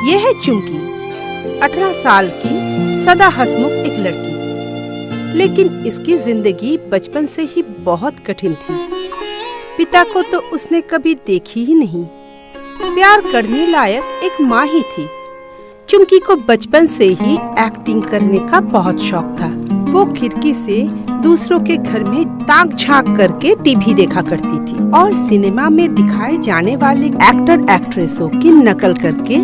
यह है चुमकी, 18 साल की सदा हंसमुख एक लड़की। लेकिन इसकी जिंदगी बचपन से ही बहुत कठिन थी। पिता को तो उसने कभी देखी ही नहीं। प्यार करने लायक एक माँ ही थी। चुमकी को बचपन से ही एक्टिंग करने का बहुत शौक था। वो खिड़की से दूसरों के घर में ताक झांक करके टीवी देखा करती थी और सिनेमा में दिखाए जाने वाले एक्टर एक्ट्रेसों की नकल करके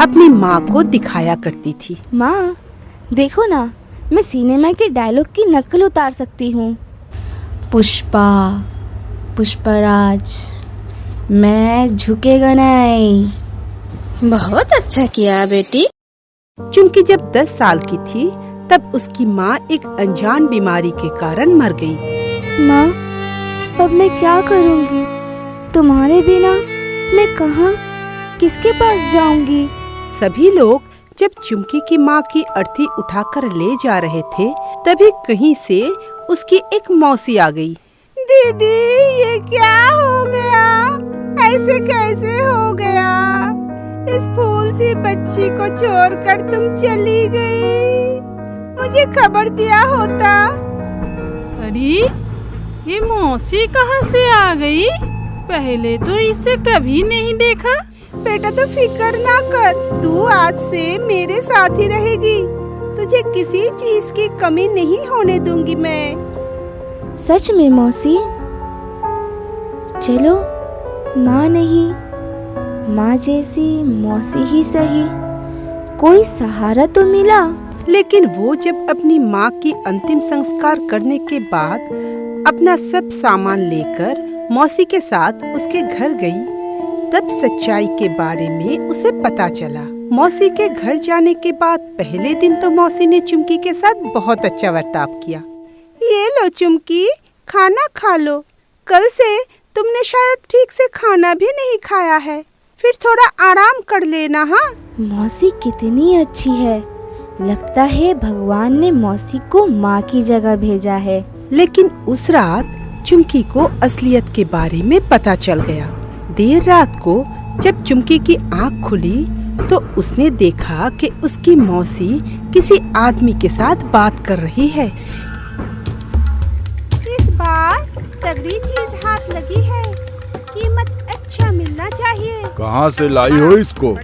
अपनी माँ को दिखाया करती थी। माँ, देखो ना, मैं सिनेमा के डायलॉग की नकल उतार सकती हूँ। पुष्पा, पुष्पराज, मैं झुकेगा नहीं। बहुत अच्छा किया बेटी। चुमकी जब 10 साल की थी तब उसकी माँ एक अनजान बीमारी के कारण मर गई। माँ, अब मैं क्या करूँगी? तुम्हारे बिना मैं कहाँ, किसके पास जाऊँगी? सभी लोग जब चुमकी की माँ की अर्थी उठाकर ले जा रहे थे तभी कहीं से उसकी एक मौसी आ गई। दीदी, ये क्या हो गया? ऐसे कैसे हो गया? इस फूल सी बच्ची को छोड़कर तुम चली गई। मुझे खबर दिया होता। अरे, ये मौसी कहाँ से आ गई? पहले तो इसे कभी नहीं देखा। बेटा, तो फिक्र ना कर, तू आज से मेरे साथ ही रहेगी। तुझे किसी चीज की कमी नहीं होने दूंगी मैं। सच में मौसी? चलो, माँ नहीं, माँ जैसी मौसी ही सही। कोई सहारा तो मिला। लेकिन वो जब अपनी माँ की अंतिम संस्कार करने के बाद अपना सब सामान लेकर मौसी के साथ उसके घर गई, तब सच्चाई के बारे में उसे पता चला। मौसी के घर जाने के बाद पहले दिन तो मौसी ने चुमकी के साथ बहुत अच्छा बर्ताव किया। ये लो चुमकी, खाना खा लो। कल से तुमने शायद ठीक से खाना भी नहीं खाया है, फिर थोड़ा आराम कर लेना। हाँ, मौसी कितनी अच्छी है। लगता है भगवान ने मौसी को माँ की जगह भेजा है। लेकिन उस रात चुमकी को असलियत के बारे में पता चल गया। देर रात को जब चुमकी की आँख खुली तो उसने देखा कि उसकी मौसी किसी आदमी के साथ बात कर रही है। इस बार तगड़ी चीज हाथ लगी है, कीमत अच्छा मिलना चाहिए। कहाँ से लाई हो इसको?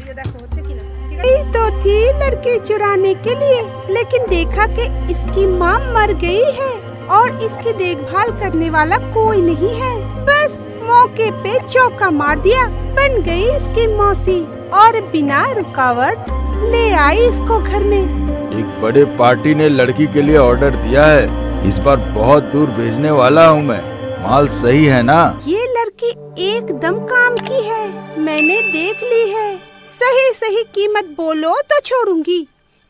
यही तो थी लड़के चुराने के लिए, लेकिन देखा कि इसकी माँ मर गई है और इसकी देखभाल करने वाला कोई नहीं है। बस मौके पे चौका मार दिया, बन गई इसकी मौसी और बिना रुकावट ले आई इसको घर में। एक बड़े पार्टी ने लड़की के लिए ऑर्डर दिया है। इस बार बहुत दूर भेजने वाला हूँ मैं। माल सही है ना? ये लड़की एकदम काम की है, मैंने देख ली है। सही सही कीमत बोलो तो छोड़ूंगी,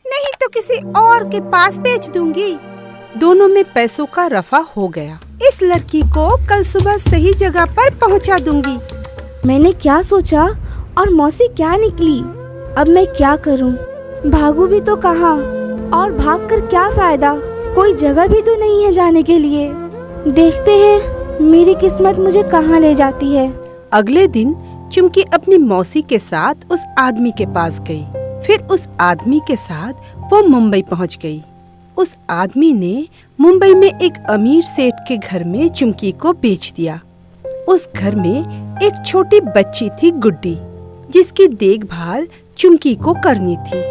नहीं तो किसी और के पास बेच दूंगी। दोनों में पैसों का रफा हो गया। इस लड़की को कल सुबह सही जगह पर पहुंचा दूंगी। मैंने क्या सोचा और मौसी क्या निकली। अब मैं क्या करूं? भागू भी तो कहाँ, और भागकर क्या फायदा? कोई जगह भी तो नहीं है जाने के लिए। देखते हैं मेरी किस्मत मुझे कहाँ ले जाती है। अगले दिन चुमकी अपनी मौसी के साथ उस आदमी के पास गई। फिर उस आदमी के साथ वो मुंबई पहुंच गई। उस आदमी ने मुंबई में एक अमीर सेठ के घर में चुमकी को बेच दिया। उस घर में एक छोटी बच्ची थी गुड्डी, जिसकी देखभाल चुमकी को करनी थी।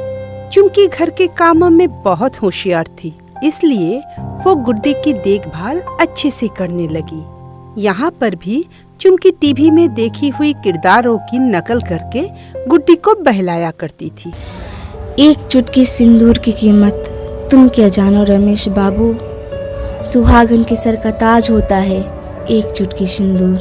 चुमकी घर के कामों में बहुत होशियार थी, इसलिए वो गुड्डी की देखभाल अच्छे से करने लगी। यहाँ पर भी चुमकी टीवी में देखी हुई किरदारों की नकल करके गुड्डी को बहलाया करती थी। एक चुटकी सिंदूर की कीमत तुम क्या जानो रमेश बाबू। सुहागन के सर का ताज होता है एक चुटकी सिंदूर।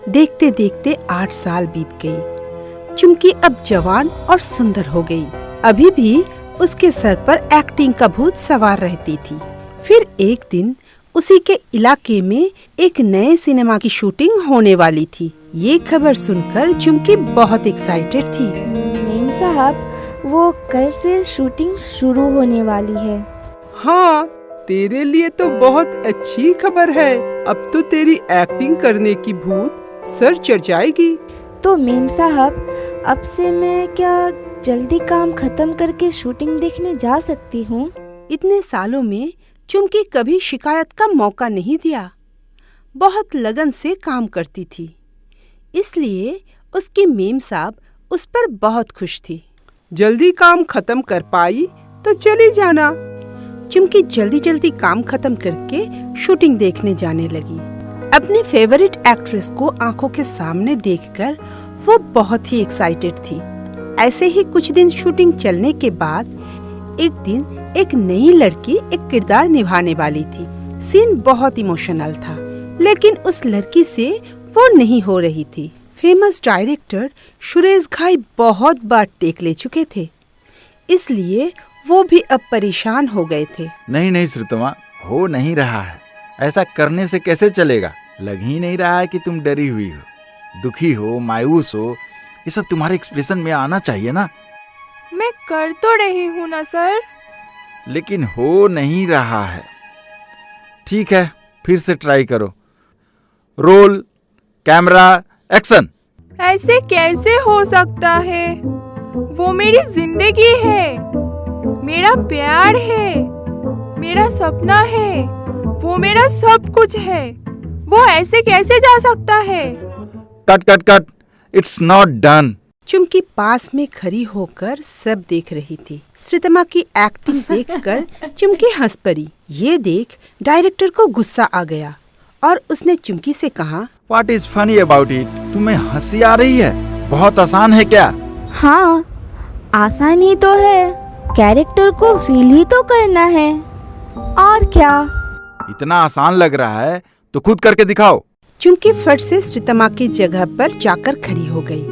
देखते देखते 8 साल बीत गई। चुमकी अब जवान और सुंदर हो गई। अभी भी उसके सर पर एक्टिंग का भूत सवार रहती थी। फिर एक दिन उसी के इलाके में एक नए सिनेमा की शूटिंग होने वाली थी। ये खबर सुनकर चुमकी बहुत एक्साइटेड थी। मेम साहब, वो कल से शूटिंग शुरू होने वाली है। हाँ, तेरे लिए तो बहुत अच्छी खबर है। अब तो तेरी एक्टिंग करने की भूत सर चढ़ जाएगी। तो मेम साहब, अब से मैं क्या जल्दी काम खत्म करके शूटिंग देखने जा सकती हूँ? इतने सालों में चुमकी कभी शिकायत का मौका नहीं दिया। बहुत लगन से काम करती थी, इसलिए उसकी मेम साहब उस पर बहुत खुश थी। जल्दी काम खत्म कर पाई तो चली जाना। चुमकी जल्दी जल्दी काम खत्म करके शूटिंग देखने जाने लगी। अपनी फेवरेट एक्ट्रेस को आंखों के सामने देखकर वो बहुत ही एक्साइटेड थी। ऐसे ही कुछ दिन शूटिंग चलने के बाद एक दिन एक नई लड़की एक किरदार निभाने वाली थी। सीन बहुत इमोशनल था, लेकिन उस लड़की से वो नहीं हो रही थी। फेमस डायरेक्टर सुरेश घाई बहुत बार टेक ले चुके थे, इसलिए वो भी अब परेशान हो गए थे। नहीं श्रीतमा, हो नहीं रहा है। ऐसा करने से कैसे चलेगा? लग ही नहीं रहा है कि तुम डरी हुई हो, दुखी हो, मायूस हो। ये सब तुम्हारे एक्सप्रेशन में आना चाहिए ना। मैं कर तो रही हूँ ना सर। लेकिन हो नहीं रहा है। ठीक है, फिर से ट्राई करो। Roll, camera, action. ऐसे कैसे हो सकता है? वो मेरी जिंदगी है, मेरा प्यार है, मेरा सपना है, वो मेरा सब कुछ है। वो ऐसे कैसे जा सकता है? Cut cut cut, it's not done. Chumki पास में खड़ी होकर सब देख रही थी। श्रीतमा की एक्टिंग देखकर चुमकी हंस पड़ी। ये देख डायरेक्टर को गुस्सा आ गया और उसने चुमकी से कहा, What is funny about it? तुम्हें हंसी आ रही है? बहुत आसान है क्या? हाँ, आसान ही तो है। कैरेक्टर को फील ही तो करना है, और क्या। इतना आसान लग रहा है तो खुद करके दिखाओ। चुमकी फट से श्रीतमा की जगह पर जाकर खड़ी हो गई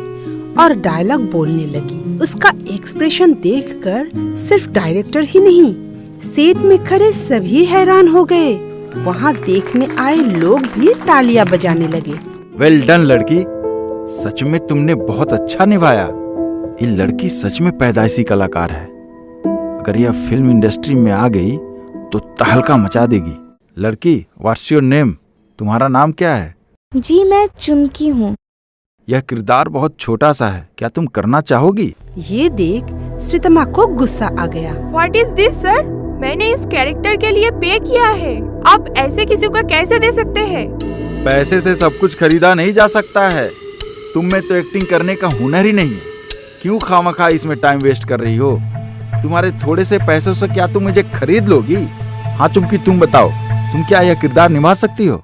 और डायलॉग बोलने लगी। उसका एक्सप्रेशन देखकर सिर्फ डायरेक्टर ही नहीं, सेट में खड़े सभी हैरान हो गए। वहाँ देखने आए लोग भी तालियां बजाने लगे। वेल डन लड़की, सच में तुमने बहुत अच्छा निभाया। ये लड़की सच में पैदाइशी कलाकार है। अगर यह फिल्म इंडस्ट्री में आ गई तो तहलका मचा देगी। लड़की, व्हाट्स योर नेम? तुम्हारा नाम क्या है? जी, मैं चुमकी हूँ। यह किरदार बहुत छोटा सा है, क्या तुम करना चाहोगी? ये देख श्रीतमा को गुस्सा आ गया। What is this sir? मैंने इस कैरेक्टर के लिए पे किया है, आप ऐसे किसी को कैसे दे सकते हैं? पैसे से सब कुछ खरीदा नहीं जा सकता है। तुम में तो एक्टिंग करने का हुनर ही नहीं है। क्यों खामखा इसमें टाइम वेस्ट कर रही हो? तुम्हारे थोड़े से पैसों से क्या तुम मुझे खरीद लोगी? हाँ चुमकी, तुम बताओ, तुम क्या यह किरदार निभा सकती हो?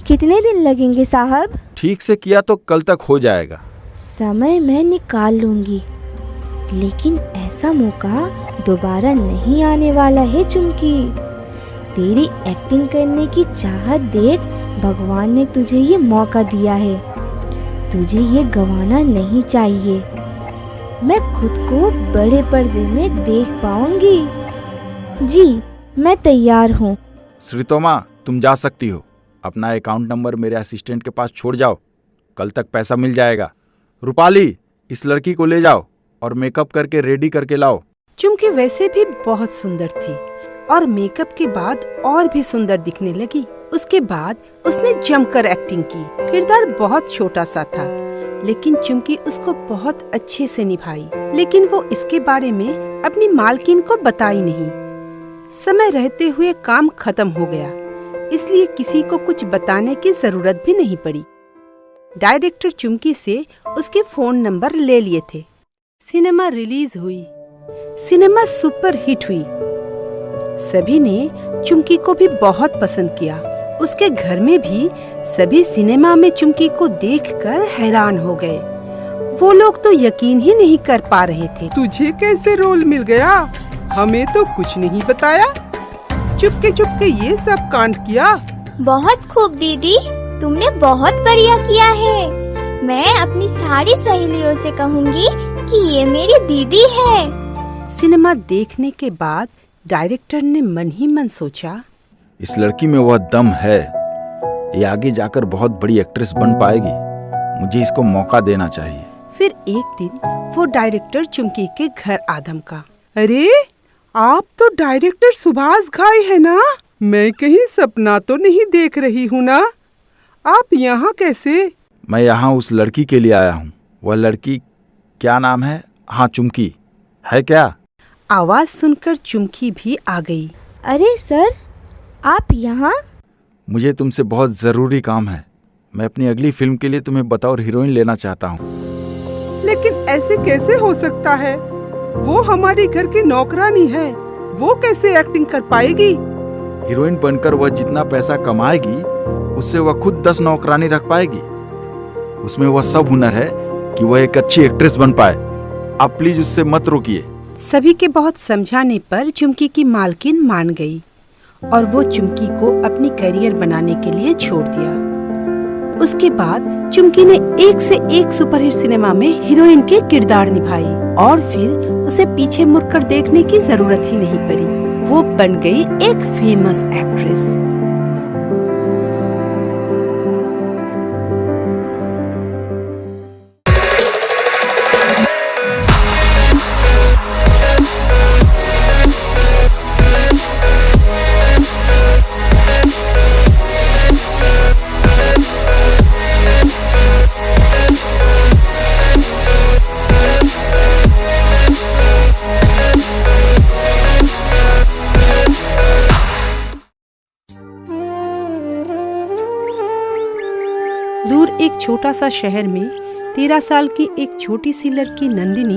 कितने दिन लगेंगे साहब? ठीक से किया तो कल तक हो जाएगा। समय मैं निकाल लूंगी, लेकिन ऐसा मौका दोबारा नहीं आने वाला है चुमकी। तेरी एक्टिंग करने की चाहत देख भगवान ने तुझे ये मौका दिया है। तुझे ये गंवाना नहीं चाहिए। मैं खुद को बड़े पर्दे में देख पाऊंगी। जी, मैं तैयार हूँ। श्रीतोमा, तुम जा सकती हो। अपना अकाउंट नंबर मेरे असिस्टेंट के पास छोड़ जाओ, कल तक पैसा मिल जाएगा। रूपाली, इस लड़की को ले जाओ और मेकअप करके रेडी करके लाओ। चुमकी वैसे भी बहुत सुंदर थी और मेकअप के बाद और भी सुंदर दिखने लगी। उसके बाद उसने जमकर एक्टिंग की। किरदार बहुत छोटा सा था, लेकिन चुमकी उसको बहुत अच्छे से निभाई। लेकिन वो इसके बारे में अपनी मालकिन को बताई नहीं। समय रहते हुए काम खत्म हो गया, इसलिए किसी को कुछ बताने की जरूरत भी नहीं पड़ी। डायरेक्टर चुमकी से उसके फोन नंबर ले लिए थे। सिनेमा रिलीज हुई। सिनेमा सुपर हिट हुई। सभी ने चुमकी को भी बहुत पसंद किया। उसके घर में भी सभी सिनेमा में चुमकी को देखकर हैरान हो गए। वो लोग तो यकीन ही नहीं कर पा रहे थे। तुझे कैसे रोल मिल गया? हमें तो कुछ नहीं बताया। चुपके चुपके ये सब कांड किया। बहुत खूब दीदी, तुमने बहुत बढ़िया किया है। मैं अपनी सारी सहेलियों से कहूँगी कि ये मेरी दीदी है। सिनेमा देखने के बाद डायरेक्टर ने मन ही मन सोचा, इस लड़की में वह दम है। ये आगे जाकर बहुत बड़ी एक्ट्रेस बन पाएगी। मुझे इसको मौका देना चाहिए। फिर एक दिन वो डायरेक्टर चुमकी के घर आ धमका। अरे, आप तो डायरेक्टर सुभाष घाई है ना? मैं कहीं सपना तो नहीं देख रही हूँ ना? आप यहाँ कैसे? मैं यहाँ उस लड़की के लिए आया हूँ। वह लड़की क्या नाम है? हाँ, चुमकी है क्या? आवाज सुनकर चुमकी भी आ गई। अरे सर, आप यहाँ? मुझे तुमसे बहुत ज़रूरी काम है। मैं अपनी अगली फिल्म के लिए तुम्हें बतौर हीरोइन लेना चाहता हूँ। लेकिन ऐसे कैसे हो सकता है? वो हमारे घर की नौकरानी है, वो कैसे एक्टिंग कर पाएगी? हीरोइन बनकर वह जितना पैसा कमाएगी उससे वह खुद 10 नौकरानी रख पाएगी। उसमें वह सब हुनर है कि वह एक अच्छी एक्ट्रेस बन पाए। आप प्लीज उससे मत रोकिए। सभी के बहुत समझाने पर चुमकी की मालकिन मान गई और वो चुमकी को अपनी करियर बनाने के लिए छोड़ दिया। उसके बाद चुमकी ने एक से एक सुपरहिट सिनेमा में हीरोइन के किरदार निभाई और फिर उसे पीछे मुड़कर देखने की जरूरत ही नहीं पड़ी। वो बन गई एक फेमस एक्ट्रेस। दूर एक छोटा सा शहर में 13 साल की एक छोटी सी लड़की नंदिनी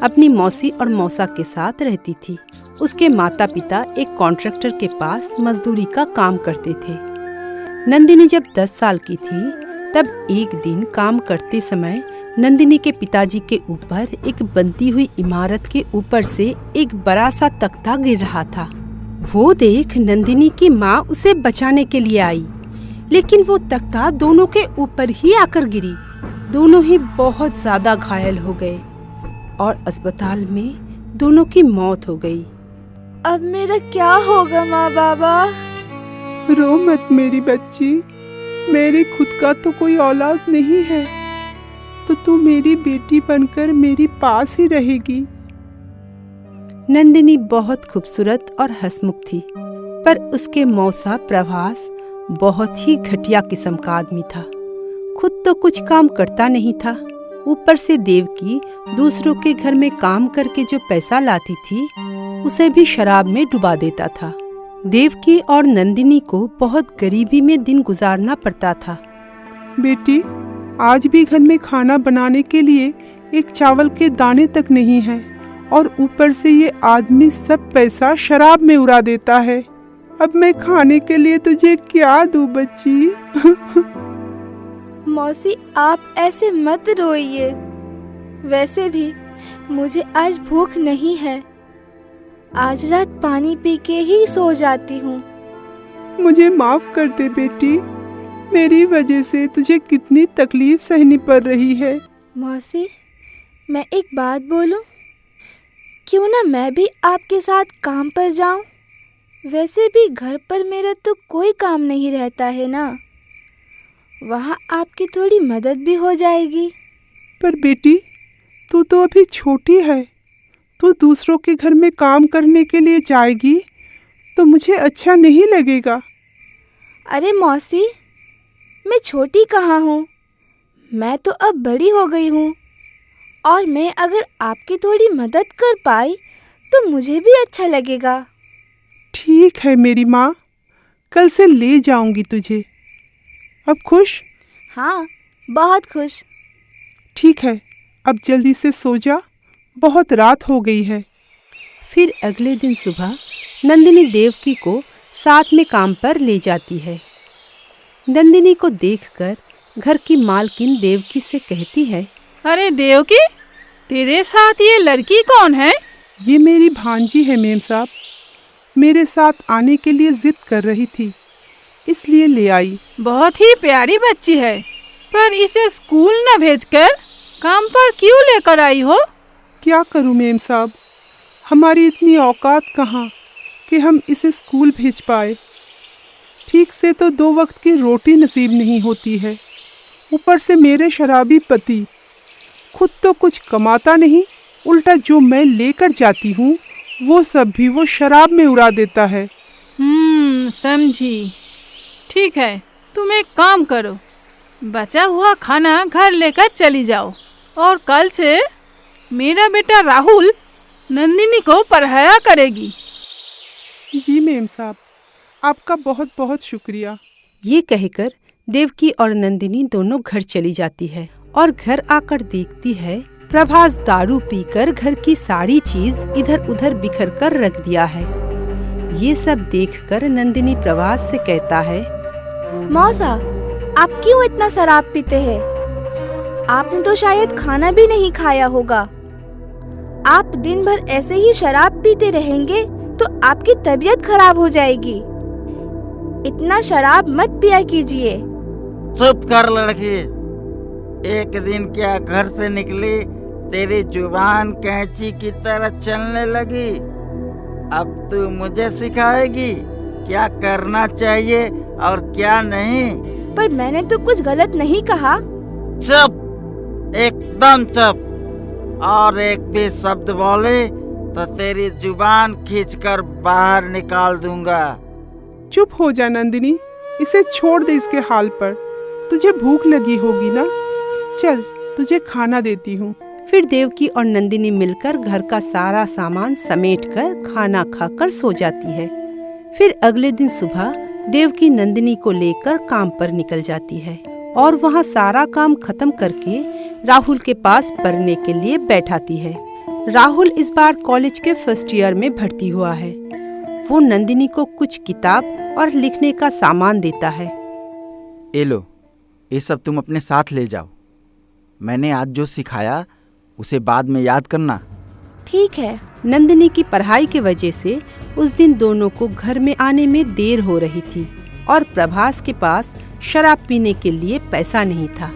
अपनी मौसी और मौसा के साथ रहती थी। उसके माता पिता एक कॉन्ट्रैक्टर के पास मजदूरी का काम करते थे। नंदिनी जब 10 साल की थी तब एक दिन काम करते समय नंदिनी के पिताजी के ऊपर एक बनती हुई इमारत के ऊपर से एक बड़ा सा तख्ता गिर रहा था। वो देख नंदिनी की माँ उसे बचाने के लिए आई, लेकिन वो तख्ता दोनों के ऊपर ही आकर गिरी। दोनों ही बहुत ज्यादा घायल हो गए और अस्पताल में दोनों की मौत हो गई। अब मेरा क्या होगा माँ बाबा? रो मत मेरी बच्ची, मेरी खुद का तो कोई औलाद नहीं है, तो तू मेरी बेटी बनकर मेरी पास ही रहेगी। नंदिनी बहुत खूबसूरत और हंसमुख थी, पर उसके मौसा प्रभास बहुत ही घटिया किस्म का आदमी था। खुद तो कुछ काम करता नहीं था, ऊपर से देवकी दूसरों के घर में काम करके जो पैसा लाती थी उसे भी शराब में डुबा देता था। देवकी और नंदिनी को बहुत गरीबी में दिन गुजारना पड़ता था। बेटी, आज भी घर में खाना बनाने के लिए एक चावल के दाने तक नहीं है और ऊपर से ये आदमी सब पैसा शराब में उड़ा देता है। अब मैं खाने के लिए तुझे क्या दूं बच्ची? मौसी, आप ऐसे मत रोइए। वैसे भी मुझे आज भूख नहीं है। आज रात पानी पी के ही सो जाती हूँ। मुझे माफ कर दे बेटी, मेरी वजह से तुझे कितनी तकलीफ सहनी पड़ रही है। मौसी, मैं एक बात बोलूं? क्यों ना मैं भी आपके साथ काम पर जाऊं? वैसे भी घर पर मेरा तो कोई काम नहीं रहता है ना। वहाँ आपकी थोड़ी मदद भी हो जाएगी। पर बेटी, तू तो अभी छोटी है, तू दूसरों के घर में काम करने के लिए जाएगी तो मुझे अच्छा नहीं लगेगा। अरे मौसी, मैं छोटी कहाँ हूँ? मैं तो अब बड़ी हो गई हूँ और मैं अगर आपकी थोड़ी मदद कर पाई तो मुझे भी अच्छा लगेगा। ठीक है मेरी माँ, कल से ले जाऊंगी तुझे। अब खुश? हाँ, बहुत खुश। ठीक है, अब जल्दी से सो जा, बहुत रात हो गई है। फिर अगले दिन सुबह नंदिनी देवकी को साथ में काम पर ले जाती है। नंदिनी को देखकर घर की मालकिन देवकी से कहती है, अरे देवकी, तेरे साथ ये लड़की कौन है? ये मेरी भांजी है मेम साहब, मेरे साथ आने के लिए जिद कर रही थी, इसलिए ले आई। बहुत ही प्यारी बच्ची है, पर इसे स्कूल न भेजकर काम पर क्यों लेकर आई हो? क्या करूं मेम साहब, हमारी इतनी औकात कहाँ कि हम इसे स्कूल भेज पाए। ठीक से तो 2 वक्त की रोटी नसीब नहीं होती है, ऊपर से मेरे शराबी पति खुद तो कुछ कमाता नहीं, उल्टा जो मैं लेकर जाती हूँ वो सब भी वो शराब में उड़ा देता है। समझी। ठीक है, तुम एक काम करो, बचा हुआ खाना घर लेकर चली जाओ और कल से मेरा बेटा राहुल नंदिनी को पढ़ाया करेगी। जी मेम साहब, आपका बहुत बहुत शुक्रिया। ये कहकर देवकी और नंदिनी दोनों घर चली जाती है और घर आकर देखती है प्रभास दारू पीकर घर की सारी चीज इधर उधर बिखर कर रख दिया है। ये सब देखकर नंदिनी प्रभास से कहता है, मौसा, आप क्यों इतना शराब पीते हैं? आपने तो शायद खाना भी नहीं खाया होगा। आप दिन भर ऐसे ही शराब पीते रहेंगे तो आपकी तबीयत खराब हो जाएगी। इतना शराब मत पिया कीजिए। चुप कर लड़की, एक दिन क्या घर से निकली तेरी जुबान कैंची की तरह चलने लगी। अब तू मुझे सिखाएगी क्या करना चाहिए और क्या नहीं। पर मैंने तो कुछ गलत नहीं कहा। चुप, एकदम चुप। और एक भी शब्द बोले तो तेरी जुबान खींचकर बाहर निकाल दूंगा। चुप हो जा नंदिनी, इसे छोड़ दे इसके हाल पर। तुझे भूख लगी होगी ना, चल तुझे खाना देती हूँ। फिर देवकी और नंदिनी मिलकर घर का सारा सामान समेटकर खाना खाकर सो जाती है। फिर अगले दिन सुबह देवकी नंदिनी को लेकर काम पर निकल जाती है और वहाँ सारा काम खत्म करके राहुल के पास पढ़ने के लिए बैठाती है। राहुल इस बार कॉलेज के फर्स्ट ईयर में भर्ती हुआ है। वो नंदिनी को कुछ किताब और लिखने का सामान देता है। ए लो, ये सब तुम अपने साथ ले जाओ। मैंने आज जो सिखाया उसे बाद में याद करना। ठीक है। नंदिनी की पढ़ाई के वजह से उस दिन दोनों को घर में आने में देर हो रही थी और प्रभास के पास शराब पीने के लिए पैसा नहीं था,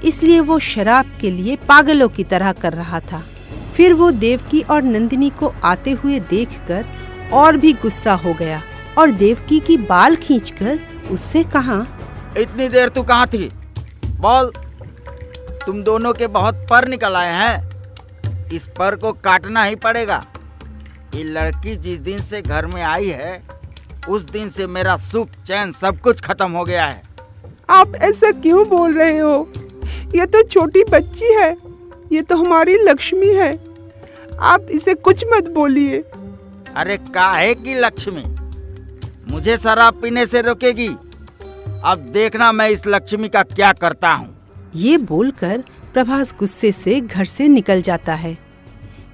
इसलिए वो शराब के लिए पागलों की तरह कर रहा था। फिर वो देवकी और नंदिनी को आते हुए देखकर और भी गुस्सा हो गया और देवकी की बाल खींचकर उससे कहा, इतनी देर तू कहाँ थी? बोल, तुम दोनों के बहुत पर निकल आए हैं। इस पर को काटना ही पड़ेगा। ये लड़की जिस दिन से घर में आई है उस दिन से मेरा सुख चैन सब कुछ खत्म हो गया है। आप ऐसा क्यों बोल रहे हो? ये तो छोटी बच्ची है, ये तो हमारी लक्ष्मी है। आप इसे कुछ मत बोलिए। अरे काहे की लक्ष्मी? मुझे शराब पीने से रोकेगी? अब देखना मैं इस लक्ष्मी का क्या करता हूँ। ये बोलकर प्रभास गुस्से से घर से निकल जाता है।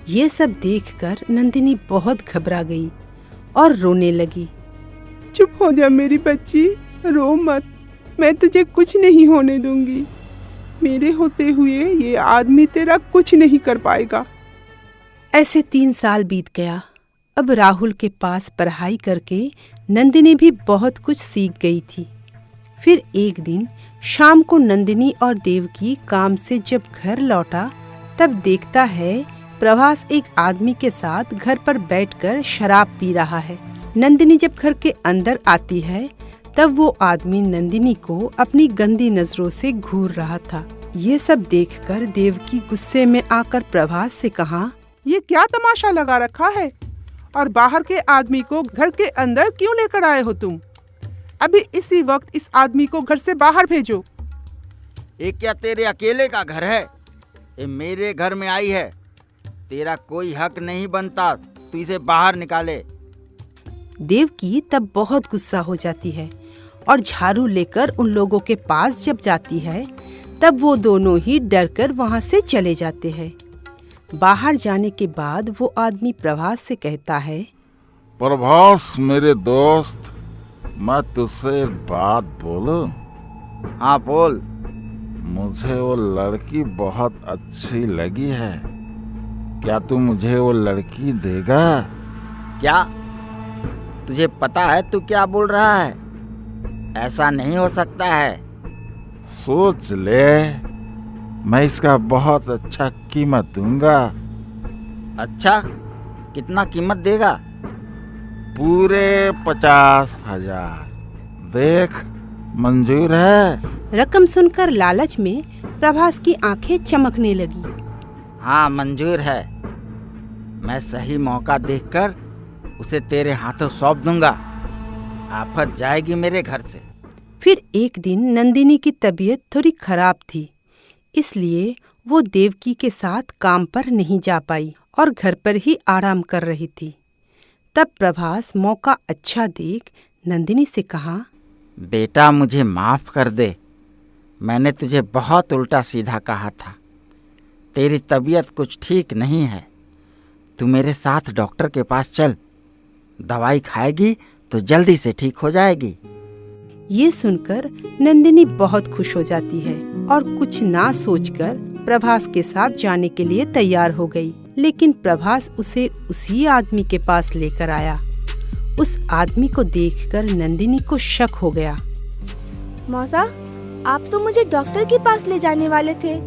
ये सब देखकर नंदिनी बहुत घबरा गई और रोने लगी। चुप हो जा मेरी बच्ची, रो मत। मैं तुझे कुछ नहीं होने दूंगी। मेरे होते हुए ये आदमी तेरा कुछ नहीं कर पाएगा। ऐसे 3 साल बीत गया। अब राहुल के पास पढ़ाई करके नंदिनी भी बहुत कुछ सीख गई थी। फिर एक दिन शाम को नंदिनी और देवकी काम से जब घर लौटा तब देखता है प्रभास एक आदमी के साथ घर पर बैठकर शराब पी रहा है। नंदिनी जब घर के अंदर आती है तब वो आदमी नंदिनी को अपनी गंदी नजरों से घूर रहा था। ये सब देखकर देवकी गुस्से में आकर प्रभास से कहा, ये क्या तमाशा लगा रखा है और बाहर के आदमी को घर के अंदर क्यों लेकर आए हो तुम? अभी इसी वक्त इस आदमी को घर से बाहर भेजो। ये क्या तेरे अकेले का घर है? ये मेरे घर में आई है। तेरा कोई हक नहीं बनता तू इसे बाहर निकाले। देवकी तब बहुत गुस्सा हो जाती है और झाड़ू लेकर उन लोगों के पास जब जाती है तब वो दोनों ही डरकर वहां से चले जाते हैं। बाहर जाने के बाद वो आदमी प्रभास से कहता है, प्रभास मेरे दोस्त, मैं तुझसे एक बात बोलूं? हाँ बोल। मुझे वो लड़की बहुत अच्छी लगी है। क्या तू मुझे वो लड़की देगा? क्या तुझे पता है तू क्या बोल रहा है? ऐसा नहीं हो सकता है। सोच ले, मैं इसका बहुत अच्छा कीमत दूंगा। अच्छा, कितना कीमत देगा? पूरे 50,000। देख, मंजूर है? रकम सुनकर लालच में प्रभास की आंखें चमकने लगी। हाँ मंजूर है। मैं सही मौका देखकर उसे तेरे हाथों सौंप दूंगा। आफत जाएगी मेरे घर से। फिर एक दिन नंदिनी की तबीयत थोड़ी खराब थी, इसलिए वो देवकी के साथ काम पर नहीं जा पाई और घर पर ही आराम कर रही थी। तब प्रभास मौका अच्छा देख नंदिनी से कहा, बेटा मुझे माफ कर दे, मैंने तुझे बहुत उल्टा सीधा कहा था। तेरी तबीयत कुछ ठीक नहीं है, तू मेरे साथ डॉक्टर के पास चल, दवाई खाएगी तो जल्दी से ठीक हो जाएगी। ये सुनकर नंदिनी बहुत खुश हो जाती है और कुछ ना सोचकर प्रभास के साथ जाने के लिए तैयार हो गई। लेकिन प्रभास उसे उसी आदमी के पास लेकर आया। उस आदमी को देखकर नंदिनी को शक हो गया। मौसा, आप तो मुझे डॉक्टर के पास ले जाने वाले थे,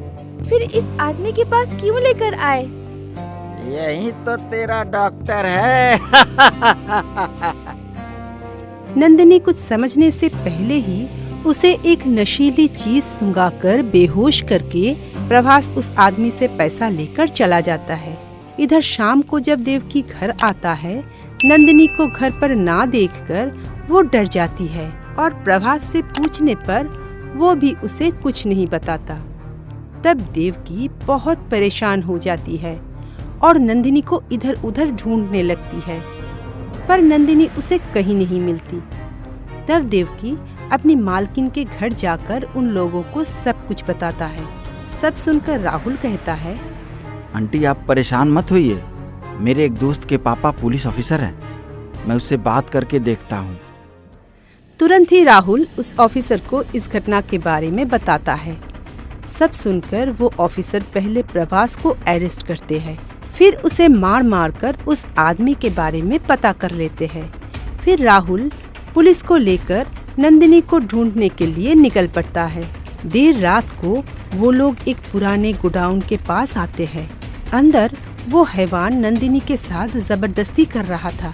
फिर इस आदमी के पास क्यों लेकर आए? यही तो तेरा डॉक्टर है। नंदिनी कुछ समझने से पहले ही उसे एक नशीली चीज सुंघाकर बेहोश करके प्रभास उस आदमी से पैसा लेकर चला जाता है। इधर शाम को जब देवकी घर आता है, नंदिनी को घर पर ना देखकर वो डर जाती है और प्रभास से पूछने पर वो भी उसे कुछ नहीं बताता। तब देवकी बहुत परेशान हो जाती है और नंदिनी को इधर उधर ढूंढने लगती है, पर नंदिनी उसे कहीं नहीं मिलती। तब देवकी अपनी मालकिन के घर जाकर उन लोगों को सब कुछ बताता है। सब सुनकर राहुल कहता है, आंटी आप परेशान मत होइए, मेरे एक दोस्त के पापा पुलिस ऑफिसर हैं, मैं उससे बात करके देखता हूँ। तुरंत ही राहुल उस ऑफिसर को इस घटना के बारे में बताता है। सब सुनकर वो ऑफिसर पहले प्रभास को अरेस्ट करते हैं, फिर उसे मार मार कर उस आदमी के बारे में पता कर लेते हैं। फिर राहुल पुलिस को लेकर नंदिनी को ढूंढने के लिए निकल पड़ता है। देर रात को वो लोग एक पुराने गोडाउन के पास आते हैं। अंदर वो हैवान नंदिनी के साथ जबरदस्ती कर रहा था।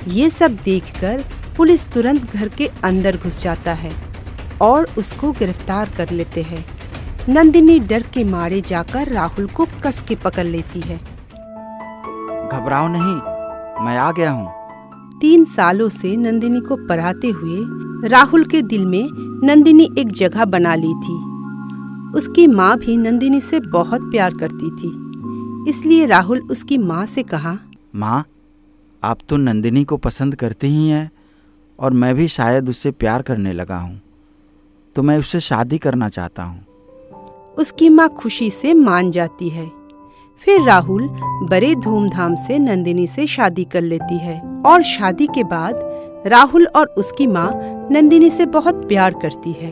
ये सब देखकर पुलिस तुरंत घर के अंदर घुस जाता है और उसको गिरफ्तार कर लेते हैं। नंदिनी डर के मारे जाकर राहुल को कस के पकड़ लेती है। घबराओ नहीं, मैं आ गया हूँ। 3 सालों से नंदिनी को पढ़ाते हुए राहुल के दिल में नंदिनी एक जगह बना ली थी। उसकी माँ भी नंदिनी से बहुत प्यार करती थी, इसलिए राहुल उसकी माँ से कहा, माँ आप तो नंदिनी को पसंद करती ही हैं और मैं भी शायद उससे प्यार करने लगा हूँ, तो मैं उससे शादी करना चाहता हूँ। उसकी माँ खुशी से मान जाती है। फिर राहुल बड़े धूमधाम से नंदिनी से शादी कर लेती है और शादी के बाद राहुल और उसकी माँ नंदिनी से बहुत प्यार करती है।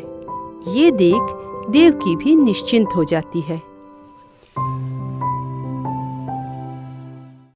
ये देख देवकी भी निश्चिंत हो जाती है।